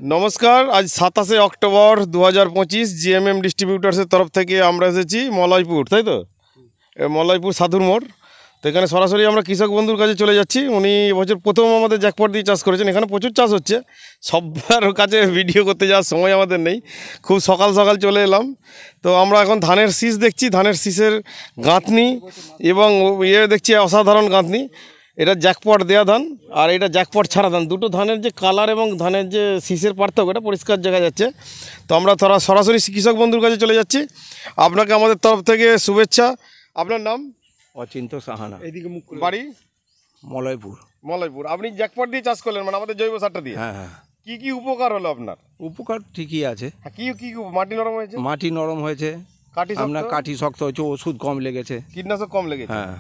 নমস্কার, আজ 27শে October 2025 GMm ডিস্ট্রিবিউটার্সের তরফ থেকে আমরা এসেছি মলয়পুর, তাই তো মলয়পুর সাধুর মোড়। তো এখানে সরাসরি আমরা কৃষক বন্ধুর কাছে চলে যাচ্ছি। উনি এবছর প্রথম আমাদের জ্যাকপট দিয়ে চাষ করেছেন। এখানে প্রচুর চাষ হচ্ছে, সবার কাছে ভিডিও করতে যাওয়ার সময় আমাদের নেই। খুব সকাল সকাল চলে এলাম। তো আমরা এখন ধানের শীষ দেখছি, ধানের শীষের গাঁথনি এবং দেখছি অসাধারণ গাঁথনি। এটা জ্যাকপট দেওয়া ধান আর এটা জ্যাকপট ছাড়া ধান, দুটো ধানের যে কালার এবং ধানের যে শীষের পার্থক্য এটা পরিষ্কার দেখা যাচ্ছে। তো আমরা সরাসরি কৃষক বন্ধুর কাছে চলে যাচ্ছি। আপনাকে আমাদের তরফ থেকে শুভেচ্ছা। আপনার নাম? অচিন্ত সাহানা, এইদিকে মুখ বাড়ি মলয়পুর। মলয়পুর। আপনি জ্যাকপট দিয়ে চাষ করলেন, মানে আমাদের জৈব সারটা দিয়ে? হ্যাঁ হ্যাঁ, কি কি উপকার হলো আপনার? উপকার ঠিকই আছে। কি কি মাটি নরম হয়েছে? মাটি নরম হয়েছে, কাটি আপনার কাঠি শক্ত হয়েছে, ওষুধ কম লেগেছে, কীটনাশক কম লেগেছে। হ্যাঁ,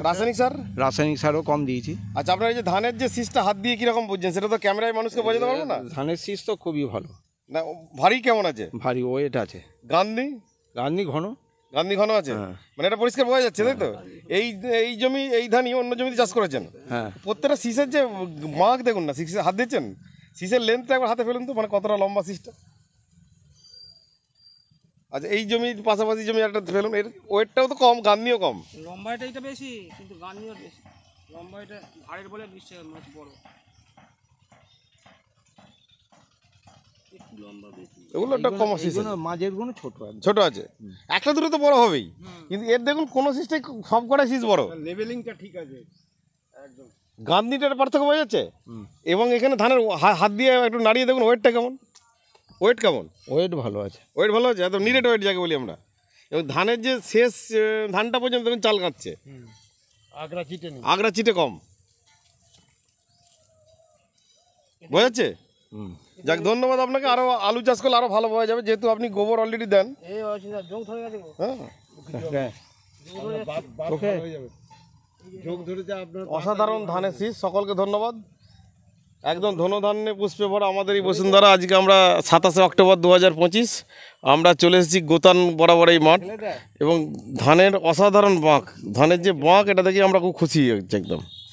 রাসায়নিক সার? রাসায়নিক সারও কম দিয়েছি। আচ্ছা, আপনার এই যে ধানের যে শীষটা হাত দিয়ে কীরকম বুঝছেন, সেটা তো ক্যামেরায় মানুষকে বোঝাতে পারবো না। ধানের শীষ তো খুবই ভালো, না ভারী কেমন আছে? ভারী ওয়েট আছে, গান্ধী গান্ধী ঘন, গান্ধী ঘন আছে, হ্যাঁ। মানে এটা পরিষ্কার বোঝা যাচ্ছে, তাই তো? এই এই জমি এই ধানই অন্য জমিতে চাষ করেছেন? হ্যাঁ। প্রত্যেকটা শীষের যে মাগ দেখুন না, শীষে হাত দিচ্ছেন, শীষের লেন্থটা একবার হাতে ফেলুন তো, মানে কতটা লম্বা শীষটা। আচ্ছা, এই জমির পাশাপাশি জমি একটা ফেলুন, এর ওয়েটটাও তো কম, গান্ধীও কম। লম্বাইটা এটা বেশি, কিন্তু গান্ধীও বেশি। লম্বাইটা ভাড়ের বলে নিশ্চয় মাছ বড়, একটু লম্বা বেশি। এগুলো একটা কম শীষ, মাঝের গুলো ছোট আছে, ছোট আছে, একটা দুটো তো বড় হবেই, কিন্তু এর দেখুন কোনো শীষটাই সব কটাই শীষ বড়। লেভেলিংটা ঠিক আছে একদম। গান্ধীটার পার্থক্য বোঝা যাচ্ছে। এবং এখানে ধানের হাত দিয়ে একটু নাড়িয়ে দেখুন ওয়েটটা কেমন, ওয়েট কেমন? ওয়েট ভালো আছে, ওয়েট ভালো আছে, একদম নিরেট ওয়েট যাকে বলি আমরা। এবং ধানের যে শেষ ধানটা পর্যন্ত দেখুন চাল কাটছে, আগ্রা চিটে নেই, আগ্রা চিটে কম, বোঝা যাচ্ছে। যাক, ধন্যবাদ আপনাকে। আরও আলু চাষ করলে আরও ভালো বোঝা যাবে, যেহেতু আপনি গোবর অলরেডি দেন। এই অসুবিধা যোগ ধরে গেছে গো। হ্যাঁ, যোগ ধরেছে আপনার। অসাধারণ ধানের শীষ, সকলকে ধন্যবাদ। একদম ধনধান্যে পুষ্পে ভরা আমাদের এই বসুন্ধরা। আজকে আমরা 27শে অক্টোবর 2025 আমরা চলে এসেছি গোতান বরাবর এই মাঠ, এবং ধানের অসাধারণ বাঁক, ধানের যে বাঁক এটা দেখে আমরা খুব খুশি হয়েছি একদম।